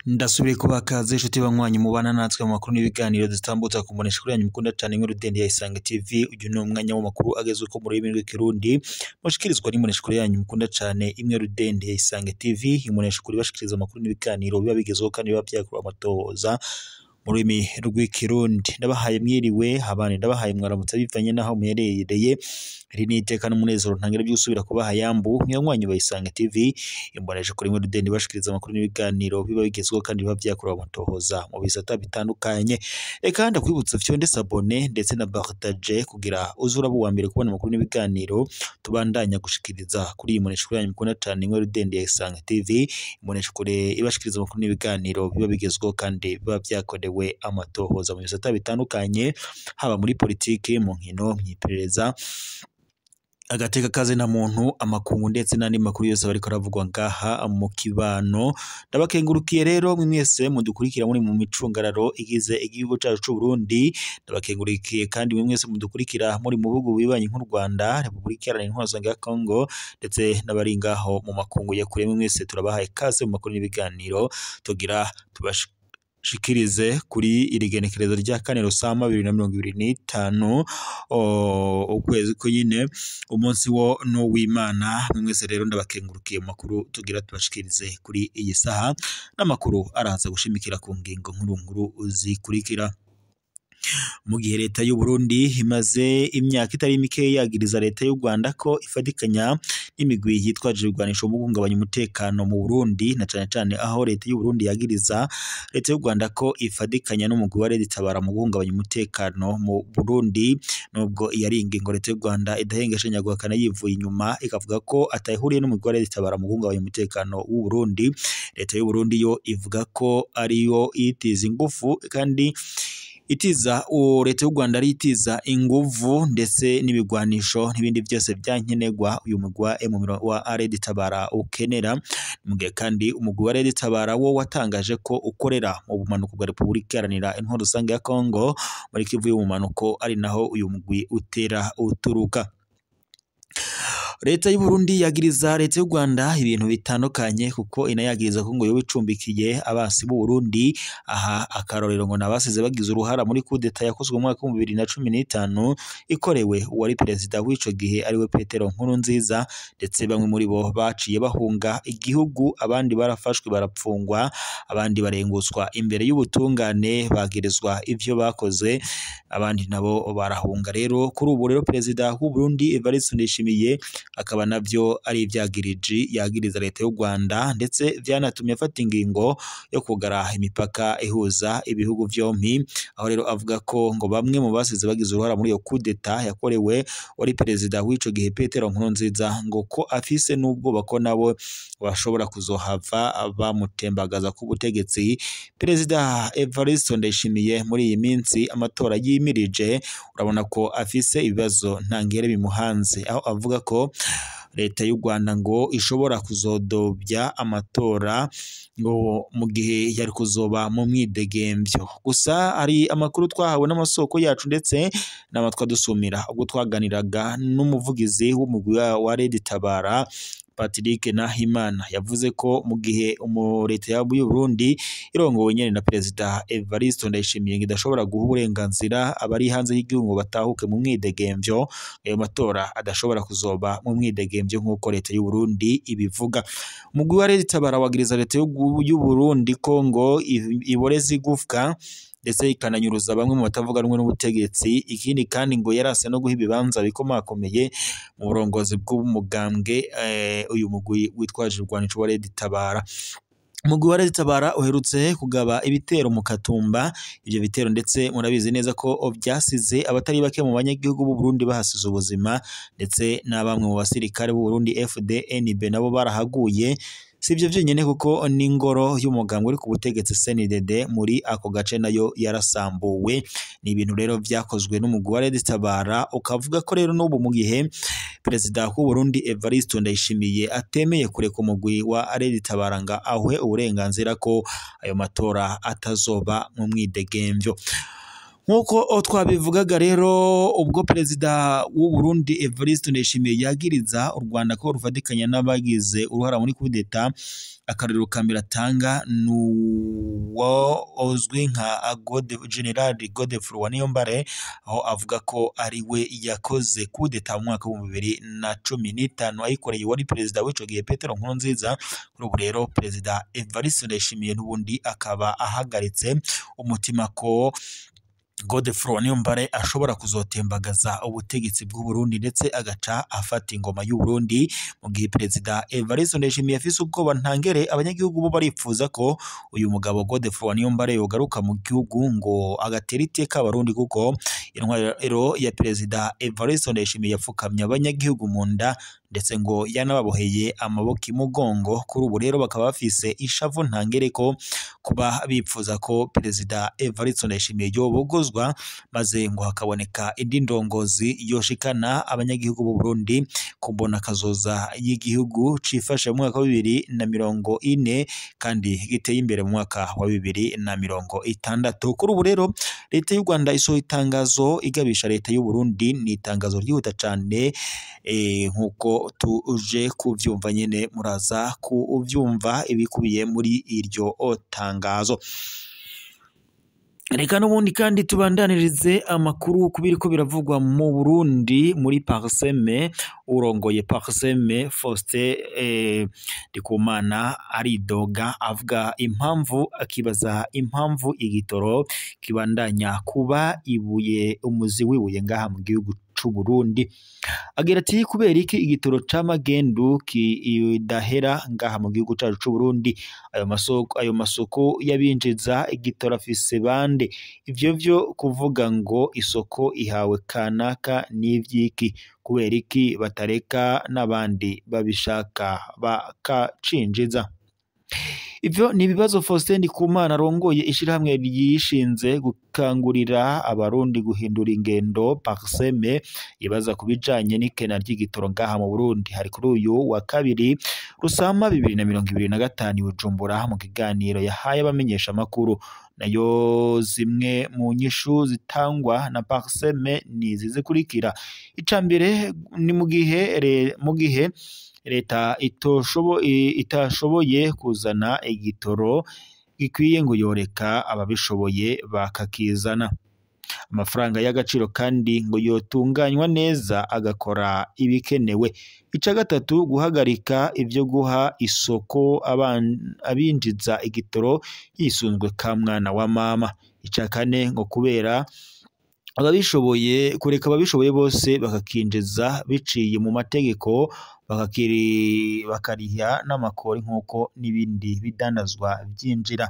Ndasubiye kubakaze inshuti banywanyi mubana natwe mu makuru n'ibiganiro dutambutsa ku mbonesha kuri yanyu mukunda cyane nk'urudende ya Isange TV. Uyu ni umwanya w'amakuru agezwe ko mu rurimi rw'ikirundi mushikirizwa n'imbonesha kuri yanyu mukunda cyane imwe rudende ya Isange TV. Imbonesha kuri bashikiriza amakuru n'ibiganiro biba bigezweho kandi biba byakuba amatohoza mu rurimi rw'ikirundi. Ndabahaye mwiriwe habane, ndabahaye mwaramutse bivanye naho muherereye. Iri ni iteka n'umunezero ntangere by'usubira kubaha yambu mwanywanyi ba Isange TV. Imbonesha kuri imwe rudende bashikiriza amakuru n'ibiganiro biba bigezweho kandi biba byakuba amatohoza mu bisata bitandukanye. Reka ndakwibutsa fyonde sabone ndetse na partage kugira uzura bu wa mbere kubona amakuru n'ibiganiro tubandanya gushikiriza kuri imbonesha kuri yanyu mukunda cyane imwe rudende ya Isange TV. Imbonesha kuri ibashikiriza amakuru n'ibiganiro biba bigezweho kandi biba byakorewe amatohoza mu bisata bitandukanye, haba muri politike, mu nkino, mw'iperereza, agateka kaze na muntu, amakungu ndetse n'andi makuru yose bariko aravugwa ngaha mu kibano. Ndabakengurukiye rero mwese mudukurikira muri mu micungararo igize igihugu cyacu c'u Burundi. Ndabakengurukiye kandi mwese mudukurikira muri mu bihugu bibanye nk'u Rwanda, Repubulika Iharanira Intwaro ya Congo ndetse n'abari ngaho mu makungu ya kure. Mwese turabahaye kaze mu makuru n'ibiganiro tugira shikirize kuri iri genekerezo rya kane Rusama 2025 ukwezi ko nyine umunsi wo no w'Imana. Mwese rero ndabakengurukiye mu makuru tugira tubashikirize kuri iyi saha, n'amakuru araza gushimikira ku ngingo nkuru zikurikira. Mu gihe leta y'u Burundi imaze imyaka itari mike yagiriza leta y'u Rwanda ko ifatikanya n'imigwi yitwaje ibigwanisho mu guhungabanya umutekano mu Burundi, na cyane cyane aho leta y'u Burundi yagiriza leta y'u Rwanda ko ifatikanya n'umugwi wa Red Tabara mu guhungabanya umutekano mu Burundi. Nubwo yari ingingo leta y'u Rwanda idahengeshanya guhakana yivuye inyuma ikavuga ko atahuriye n'umugwi wa Red Tabara mu guhungabanya umutekano w'u Burundi, leta y'u Burundi yo ivuga ko ariyo itiza ingufu kandi itiza leta y'u Rwanda ari itiza inguvu ndetse n'ibigwanisho n'ibindi byose byankenegwa uyu mugwi wa Red Tabara ukenera. Mu gihe kandi umugwi wa Red Tabara wo watangaje ko ukorera mu bumanuko bwa Repubulika Iharanira Intwaro Rusange ya Congo muri Kivu y'ubumanuko, ari naho uyu mugwi utera uturuka. Leta y'u Burundi yagiriza leta y'u Rwanda ibintu bitandukanye kuko inayagiriza ko ngo yo bicumbikiye abasi b'u Burundi. Aha akarorero ngo nabasize bagize uruhara muri kudeta yakozwe mu mwaka wa 2015 ikorewe uwari perezida w'ico gihe ariwe Petero Nkurunziza, ndetse bamwe muri bo baciye bahunga igihugu, abandi barafashwe barapfungwa, abandi barenguswa imbere y'ubutungane bagirizwa ivyo bakoze, abandi nabo barahunga. Rero kuri ubu rero perezida w'u Burundi Evariste Ndayishimiye akaba navyo ari ivyagiriji yagiriza leta y'u Rwanda, ndetse vyanatumye afata ingingo yo kugara imipaka ihuza ibihugu vyompi. Aho rero avuga ko ngo bamwe mu basize bagize uruhara muri iyo kudeta yakorewe wari perezida w'ico gihe Petero Nkurunziza ngo ko afise n'ubwoba ko nabo bashobora kuzohava bamutembagaza ku butegetsi. Perezida Evariste Ndayishimiye muri iyi minsi amatora yimirije, urabona ko afise ibibazo ntangere bimuhanze, aho avuga ko leta y'u Rwanda ngo ishobora kuzodobya amatora ngo mu gihe yari kuzoba mu mwidegemvyo. Gusa ari amakuru twahawe n'amasoko yacu ndetse n'amatwa dusumira ubwo twaganiraga n'umuvugizi w'umugwi wa Red Tabara Patrick Nahimana, yavuze ko mu gihe leta y'u Burundi irongowe nyene na perezida Evariste Ndayishimiye idashobora guha uburenganzira abari hanze y'igihugu batahuke mu mwidegemvyo, ayo matora adashobora kuzoba mu mwidegemvyo nk'uko leta y'u Burundi ibivuga. Umugwi wa Red Tabara wagiriza leta y'u Burundi ko ngo iboreza igufwa ndetse ikananyuruza bamwe mu batavuga rumwe n'ubutegetsi. Ikindi kandi ngo yarase no guha ibibanza bikomakomeye mu burongozi bw'umugambwe uyu mugwi witwaje urwanisho wa Red Tabara. Umugwi wa Red Tabara uherutse kugaba ibitero mu Katumba. Ivyo bitero ndetse murabizi neza ko byasize abatari bake mu banyagihugu b'u Burundi bahasize ubuzima, ndetse n'abamwe mu basirikare b'u Burundi FDNB nabo barahaguye. Sivyo vyonyene kuko n'ingoro y'umugambwe uri ku butegetsi CNDD muri ako gace nayo yarasambuwe. Ni ibintu rero vyakozwe n'umugwi wa Red Tabara, ukavuga ko rero n'ubu mu gihe perezida w'u Burundi Evariste Ndayishimiye atemeye kureka umugwi wa Red Tabara nga ahwe uburenganzira ko ayo matora atazoba mu mwidegemvyo. nkuko twabivugaga rero ubwo perezida w'u Burundi Evariste Ndayishimiye yagiriza u Rwanda ko rufatikanya n'abagize uruhara muri kudeta, akarero kambere atanga nuwo ozwi nka General Godefroid Niyombare, aho avuga ko ari we yakoze kudeta mu mwaka wa 2015 ayikoreye wari perezida w'ico gihe Petero Nkurunziza. Kuri ubu rero perezida Evariste Ndayishimiye n'ubundi akaba ahagaritse umutima ko Godefroid Niyombare ashobora kuzotembagaza ubutegetsi bw'u Burundi ndetse agaca afata ingoma y'u Burundi, mu gihe perezida Evariste Ndayishimiye afise ubwoba ntangere. Abanyagihugu bo baripfuza ko uyu mugabo Godefroid Niyombare yogaruka mu gihugu ngo agatera iteka Abarundi, kuko intwaro ya perezida Evariste Ndayishimiye yapfukamye abanyagihugu mu nda ndetse ngo yanababoheye amaboko imugongo. Kuri ubu rero bakaba bafise ishavu ntangere ko kuba bipfuza ko perezida Evariste Ndayishimiye yobogozwa, maze ngo hakaboneka indi ndongozi yoshikana abanyagihugu b'u Burundi kumbona kazoza y'igihugu cifashe mu mwaka wa 2040 kandi giteye imbere mu mwaka wa 2060. Kuri ubu rero leta y'u Rwanda isohoye itangazo igabisha leta y'u Burundi, ni itangazo ryihuta cyane nkuko tuje kuvyumva nyene muraza kuvyumva ibikubiye muri iryo tangazo. Reka n'ubundi kandi tubandanirize amakuru kubiriko biravugwa mu Burundi muri Parseme. Urongoye Parseme Faustin Ndikumana aridoga avuga impamvu, akibaza impamvu igitoro kibandanya kuba ibuye umuzi wibuye ngaha mu gihugu c'u Burundi. Agira ati kubera iki igitoro c'amagendu kidahera ngaha mu gihugu cacu c'u Burundi? Ayo masoko yabinjiza igitoro afise bande? Ivyo vyo kuvuga ngo isoko ihawe kanaka n'ivyiki? Kubera iki batareka n'abandi babishaka bakacinjiza? Ivyo ni ibibazo Faustin Ndikumana arongoye ishirahamwe ryishinze gukangurira Abarundi guhindura ingendo Parseme ibaza kubijanye n'ikena ry'igitoro ngaha mu Burundi. Hari kuri uyu wa kabiri Rusama 2025 Bujumbura mu kiganiro yahaye abamenyesha amakuru, nayo zimwe mu nyishu zitangwa na Parseme ni zikurikira. Icambere ni mu gihe leta itashoboye kuzana igitoro gikwiye ngo yoreka ababishoboye bakakizana. Amafaranga y'agaciro kandi ngo yotunganywa neza agakora ibikenewe. Ica gatatu guhagarika ivyo guha isoko abinjiza igitoro yisunzwe ka mwana wa mama. Ica kane ngo kubera ababishoboye kureka ababishoboye bose bakakinjiza biciye mu mategeko, bakariha n'amakori nkuko n'ibindi bidandazwa byinjira.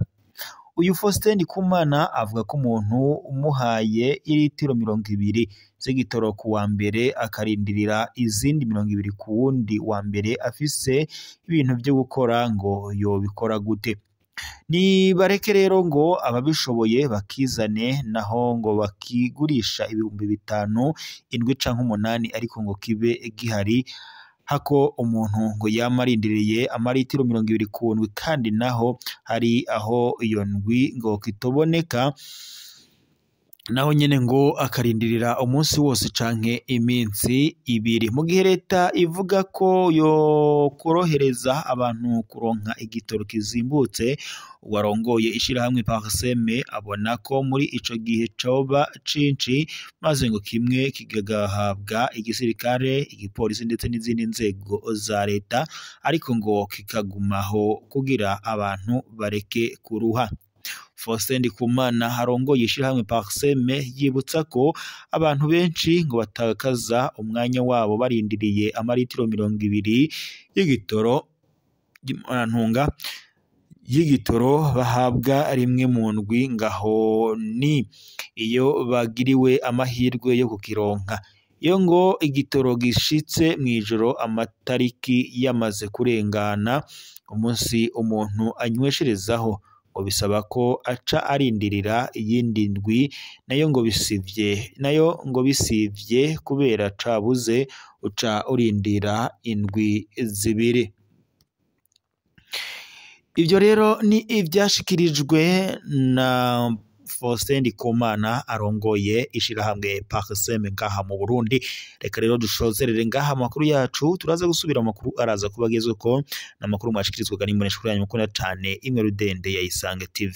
Uyu Faustin Ndikumana avuga ko umuntu umuhaye ilitiro 20 z'igitoro ku wa mbere akarindirira izindi 20 ku wundi wa mbere afise ibintu byo gukora ngo yobikora gute? Ni bareke rero ngo ababishoboye bakizane, naho ngo bakigurisha 5,000 7 canke 8 ariko ngo kibe gihari hako umuntu ngo yamarindiriye amaritiro 20 ku ndwi, kandi naho hari aho iyo ndwi ngo kitoboneka, naho nyene ngo akarindirira umunsi wose canke iminsi 2. Mu gihe leta ivuga ko yo korohereza abantu kuronka igitoro kizimbutse, warongoye ishirahamwe Parseme abona ko muri ico gihe coba cinci, maze ngo kimwe kigagahabwa igisirikare, igipolisi ndetse n'izindi nzego za leta, ariko ngo kikagumaho kugira abantu bareke kuruha. Faustin Ndikumana harongoye ishirahamwe Parseme yibutsa ko abantu benshi ngo batakaza umwanya wabo barindiriye amaritiro 20 y'igitoro y'igitoro bahabwa rimwe mu ndwi, ngaho ni iyo bagiriwe amahirwe yo kukironka. Iyo ngo igitoro gishitse mw'ijoro amatariki yamaze kurengana, umunsi umuntu anywesherezaho ngo bisaba ko aca arindirira iyindi ndwi, nayo ngo bisivye kubera cabuze uca urindira indwi 2. Ivyo rero ni ivyashikirijwe na Faustin Ndikumana arongoye ishirahamwe Parsem ngaha mu Burundi. Reka rero dushozerere ngaha amakuru yacu, turaza gusubira amakuru araza kubagezwe ko n'amakuru mwashikirizwaga n'imbonesha kuri yanyu mukunda cyane imwe Rudende ya Isange TV.